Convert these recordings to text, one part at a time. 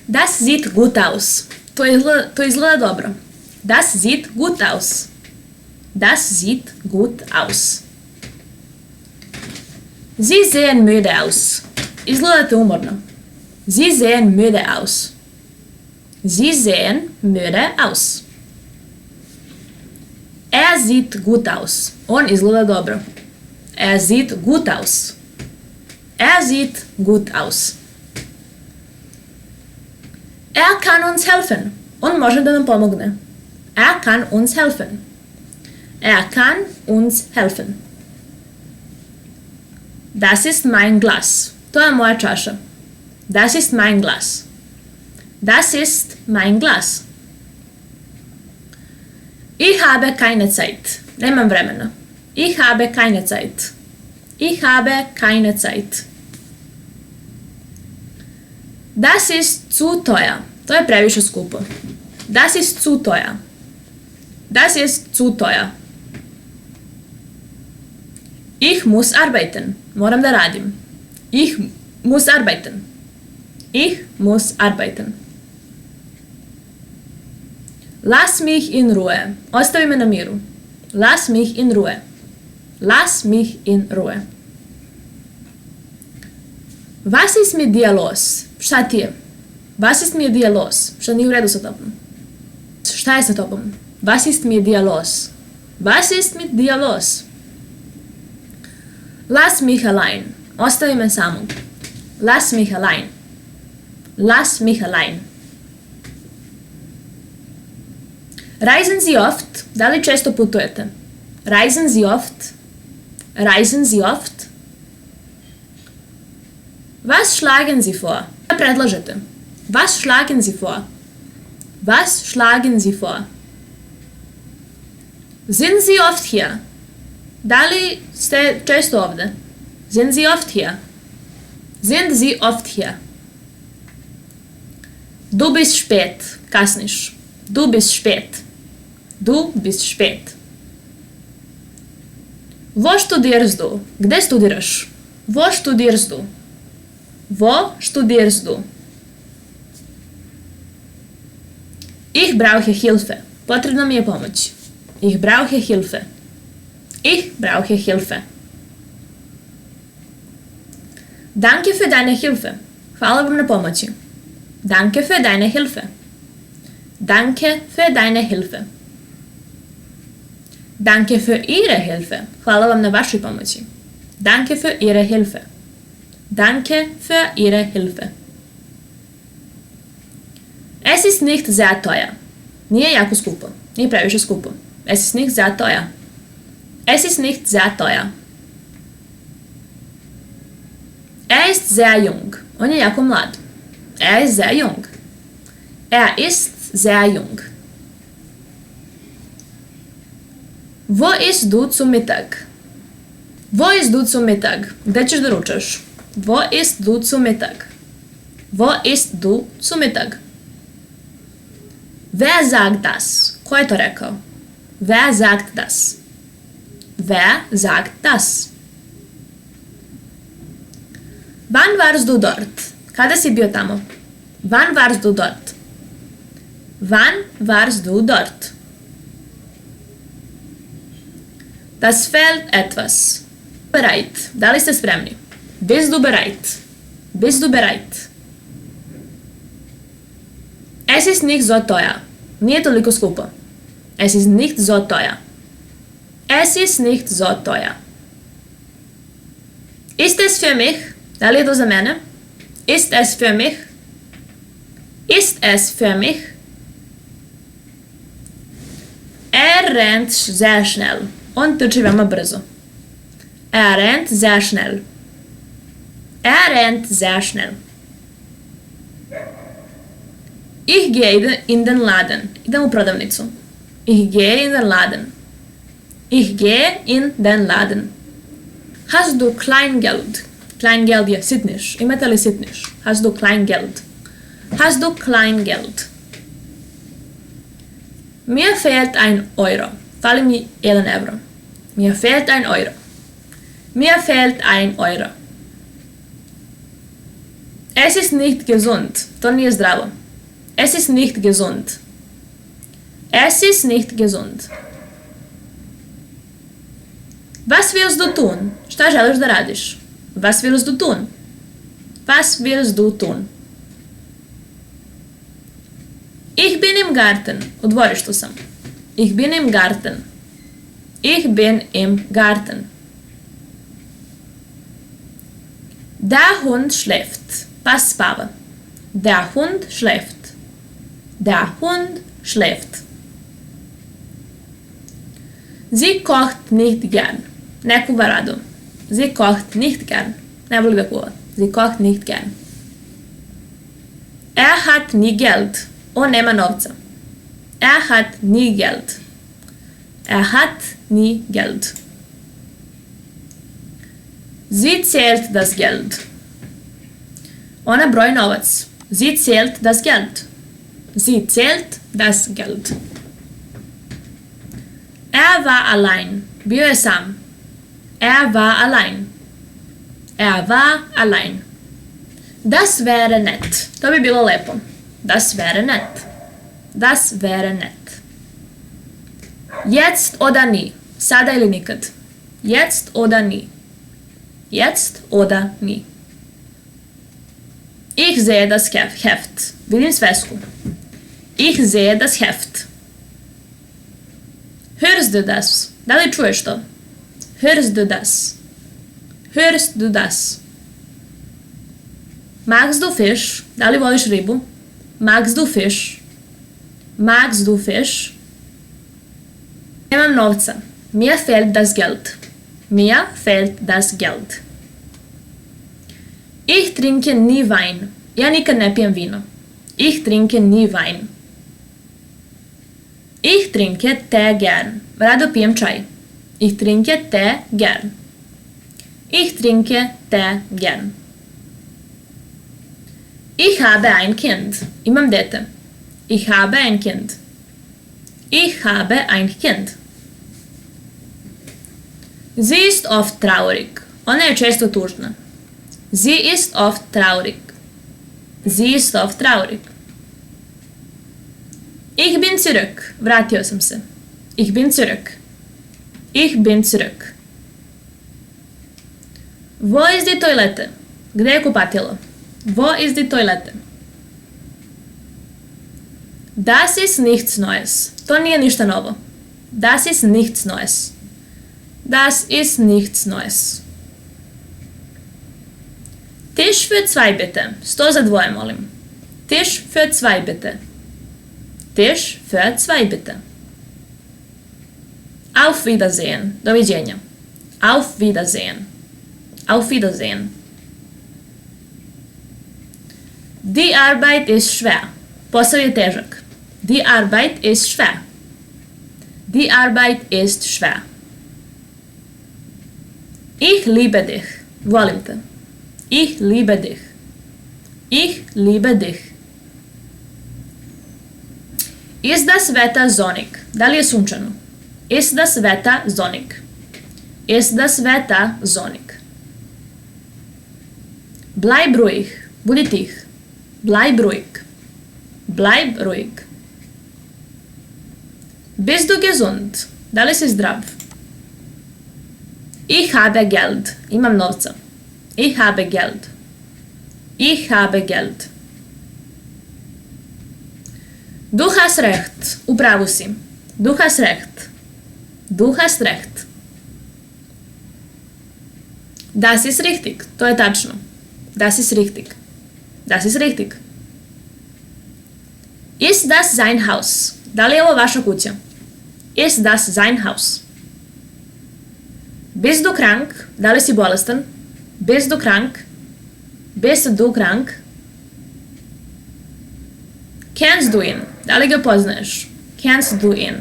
Das sieht gut aus. To izgleda dobro. Das sieht gut aus. Das sieht gut aus. Sie sehen müde aus. Izgledate umorno. Sie sehen müde aus. Sie sehen müde aus. Er sieht gut aus. On izgleda dobro. Er sieht gut aus. Er sieht gut aus. Er kann uns helfen. On može da nam pomogne. Er kann uns helfen. Er kann uns helfen. Das ist mein Glas. To je moja čaša. Das ist mein Glas. Das ist mein Glas. Ich habe keine Zeit. Nemam vremena. Ich habe keine Zeit. Ich habe keine Zeit. Das ist zu teuer. To je previše skupo. Das ist zu teuer. Das ist zu teuer. Ich muss arbeiten. Moram da radim. Ich muss arbeiten. Ich muss arbeiten. Lass mich in Ruhe. Ostavi me na miru. Lass mich in Ruhe. Lass mich in Ruhe. Was ist mit dir los? Šta ti je? Was ist mit dir los? Šta nije u redu sa tobom? Šta je sa tobom? Was ist mit dir los? Was ist mit dir los? Lass mich allein. Ostavi me samog. Lass mich allein. Lass mich allein. Reisen Sie oft? Da li često putujete? Reisen Sie oft? Reisen Sie oft? Was schlagen Sie vor? Šta predlažete? Was schlagen Sie vor? Was schlagen Sie vor? Sind Sie oft hier? Da li ste često ovde? Sind Sie oft hier? Sind Sie oft hier? Du bist spät. Kasniš. Du bist spät. Du bist spät. Wo studierst du? Gde studiraš? Wo studierst du? Wo studierst du? Ich brauche Hilfe. Potrebna mi je pomoć. Ich brauche Hilfe. Ich brauche Hilfe. Danke für deine Hilfe. Hvala vam na pomoći. Danke für deine Hilfe. Danke für deine Hilfe. Danke für Ihre Hilfe. Hvala vam na vašoj pomoći. Danke für Ihre Hilfe. Danke für Ihre Hilfe. Es ist nicht sehr teuer. Nije jako skupo. Nije previše skupo. Es ist nicht sehr teuer. Es ist nicht sehr teuer. Er ist sehr jung. On je jako mlad. Er ist sehr jung. Er ist sehr jung. Wo isst du zum Mittag? Wo isst du zum Mittag? Gde ćeš da ručaš? Wo isst du zum Mittag? Wo isst du zum Mittag? Wer sagt das? Ko je to rekao? Wer sagt das? Wer sagt das? Wann warst du dort? Kada si bio tamo? Wann warst du dort? Wann warst du dort? Das fehlt etwas. Bereit. Da li ste spremni? Bist du bereit? Bist du bereit? Es ist nicht so teuer. Nije toliko skupo. Es ist nicht so teuer. Es ist nicht so teuer. Ist es für mich? Da li je to za mene? Ist es für mich? Ist es für mich? Er rennt sehr schnell. On trči veoma brzo. Er rennt sehr schnell. Er rennt sehr schnell. Ich gehe in den Laden. Idem u prodavnicu. Ich gehe in den Laden. Ich gehe in den Laden. Hast du Kleingeld? Kleingeld je sitniš. Imate li sitniš? Hast du Kleingeld? Hast du Kleingeld? Mir fehlt ein Euro. Fali mi 1 euro. Mir fehlt ein Euro. Mir fehlt ein Euro. Es ist nicht gesund. To nije zdravo. Es ist nicht gesund. Es ist nicht gesund. Was willst du tun? Šta želiš da radiš? Was willst du tun? Was willst du tun? Ich bin im Garten. U dvorištu sam. Ich bin im Garten. Ich bin im Garten. Der Hund schläft. Pas spava. Der Hund schläft. Der Hund schläft. Sie kocht nicht gern. Ne kuva rado. Sie kocht nicht gern. Ne voli da kuva. Sie kocht nicht gern. Er hat nie Geld. On nema novca. Er hat nie Geld. Er hat nie Geld. Sie zählt das Geld. Ona broji novac. Sie zählt das Geld. Sie zählt das Geld. Er war allein. Bio je sam. Er war allein. Er war allein. Das wäre nett. To bi bilo lepo. Das wäre nett. Das wäre nett. Jetzt oder nie. Sada ili nikad. Jetzt oder nie. Jetzt oder nie. Ich sehe das Heft. Vidim svesku. Ich sehe das Heft. Hörst du das? Da li čuješ to? Hörst du das? Hörst du das? Magst du Fisch? Da li voliš ribu? Magst du Fisch? Magst du Fisch? Nemam novca. Mir fehlt das Geld. Mir fehlt das Geld. Ich trinke nie Wein. Ja nikad ne pijem vino. Ich trinke nie Wein. Ich trinke Tee gern. Rado pijem čaj. Ich trinke Tee gern. Ich trinke Tee gern. Ich habe ein Kind. Imam dete. Ich habe ein Kind. Ich habe ein Kind. Sie ist oft traurig. Ona je često tužna. Sie ist oft traurig. Sie ist oft traurig. Ich bin zurück. Vratio sam se. Ich bin zurück. Ich bin zurück. Wo ist die Toilette? Gde je kupatilo? Wo ist die Toilette? Das ist nichts Neues. To nije ništa novo. Das ist nichts Neues. Das ist nichts Neues. Tisch für zwei bitte. Sto za dvoje, molim. Tisch für zwei bitte. Tisch für zwei bitte. Auf Wiedersehen. Doviđenja. Auf Wiedersehen. Auf Wiedersehen. Die Arbeit ist schwer. Posao je težak. Die Arbeit ist schwer. Die Arbeit ist schwer. Ich liebe dich. Volim te. Ich liebe dich. Ich liebe dich. Ist das Wetter sonnig? Da li je sunčano? Ist das Wetter sonnig? Ist das Wetter sonnig? Bleib ruhig. Budi tih. Bleib ruhig. Bleib ruhig. Bist du gesund? Da li si zdrav? Ich habe Geld. Imam novca. Ich habe Geld. Ich habe Geld. Du hast recht. U pravu si. Du hast recht. Du hast recht. Das ist richtig. To je tačno. Das ist richtig. Das ist richtig. Ist das sein Haus? Da li je ovo vaša kuća? Ist das sein Haus? Bist du krank? Da li si bolestan? Bist du krank? Bist du krank? Kennst du ihn? Da li ga poznaješ? Kennst du ihn?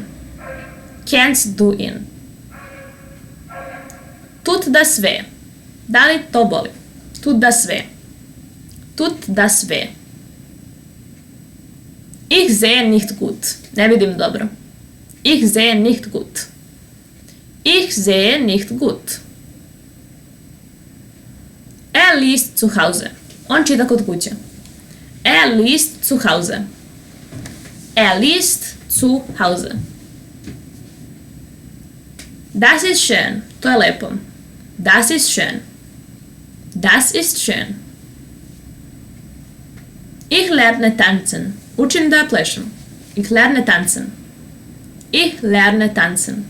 Kennst du ihn? Tut das weh? Da li to boli? Tut das weh? Tut das weh? Ich sehe nicht gut. Ne vidim dobro. Ich sehe nicht gut. Ich sehe nicht gut. Er liest zu Hause. On čita kod kuće. Liest zu Hause. Liest zu Hause. Das ist schön. To je lepo. Das ist schön. Das ist schön. Ich lerne tanzen. Učim da plešem. Ich lerne tanzen. Ich lerne tanzen.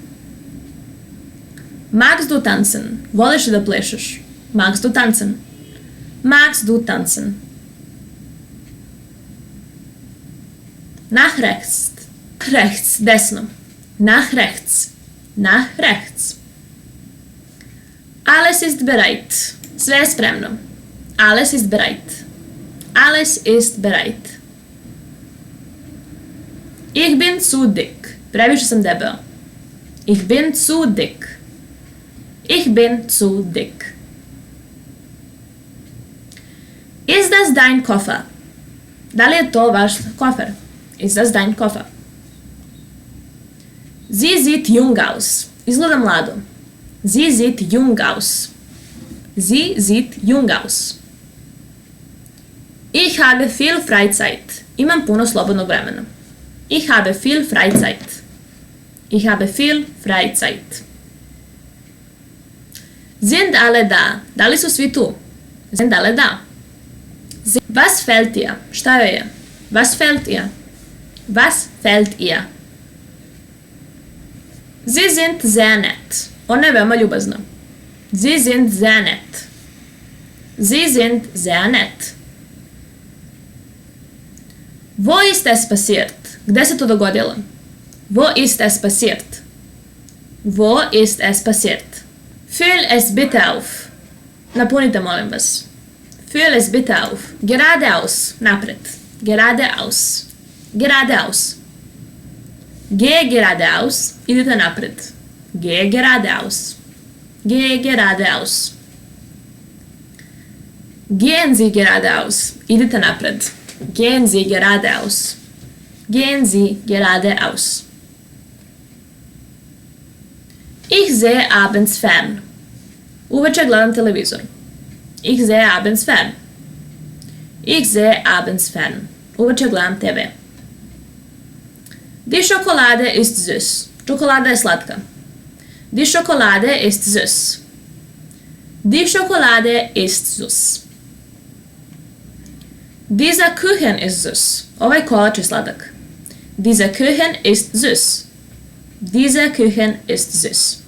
Magst du tanzen? Voliš da plešeš? Magst du tanzen? Magst du tanzen? Nach rechts. Rechts, desno. Nach rechts. Nach rechts. Alles ist bereit. Sve je spremno. Alles ist bereit. Alles ist bereit. Ich bin zu dick. Previše sam debeo. Ich bin zu dick. Ich bin zu dick. Ist das dein Koffer? Da li je to vaš kofer? Ist das dein Koffer? Sie sieht jung aus. Izgleda mlado. Sie sieht jung aus. Sie sieht jung aus. Ich habe viel Freizeit. Imam puno slobodnog vremena. Ich habe viel Freizeit. Ich habe viel Freizeit. Sind alle da? Da li su svi tu? Sind alle da? Was fällt ihr? Šta joj je? Was fällt ihr? Was fällt ihr? Sie sind sehr nett. Ona je veoma ljubazna. Sie sind sehr nett. Sie sind sehr nett. Wo ist es passiert? Gde se to dogodilo? Wo ist es passiert? Wo ist es passiert? Füll es bitte auf. Napunite, molim vas. Füll es bitte auf. Geradeaus. Napred. Geradeaus. Geradeaus. Geh geradeaus. Idite napred. Geh geradeaus. Geh geradeaus. Gehen Sie geradeaus. Idite napred. Gehen Sie geradeaus. Gehen Sie geradeaus. Ich sehe abends fern. Uveče gledam televizor. Ich sehe abends fern. Ich sehe abends fern. Uveče gledam TV. Die Schokolade ist süß. Čokolada je slatka. Die Schokolade ist süß. Die Schokolade ist süß. Dieser Kuchen ist süß. Ovaj kolač je sladak. Dieser Kuchen ist süß. Dieser Kuchen ist süß.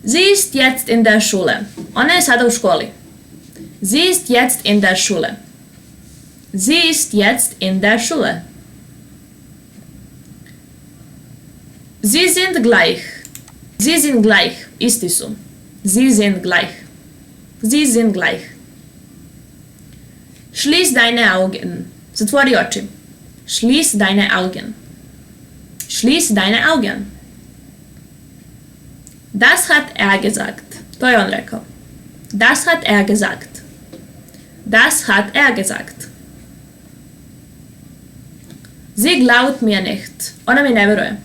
Sie ist jetzt in der Schule. Ona je sada u školi. Sie ist jetzt in der Schule. Sie ist jetzt in der Schule. Sie sind gleich. Sie sind gleich. Isti su. Sie sind gleich. Sie sind gleich. Schließ deine Augen. Zatvori oči. Schließ deine Augen. Schließ deine Augen. Das hat er gesagt. To je on rekao. Das hat er gesagt. Das hat er gesagt. Sie glaubt mir nicht. Ona mi ne veruje.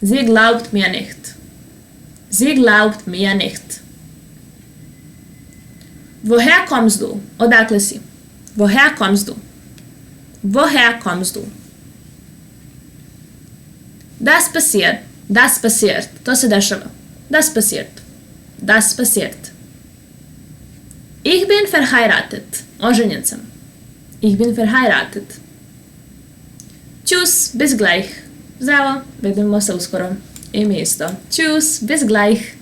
Sie glaubt mir nicht. Sie glaubt mir nicht. Woher kommst du? Odakle si? Woher kommst du? Woher kommst du? Das passiert. Das passiert. To se dešava. Das passiert. Das passiert. Ich bin verheiratet. Oženjen sam. Ich bin verheiratet. Tschüss, bis gleich. Zdravo, vidimo se uskoro. I mi isto. Tschüss, bis gleich.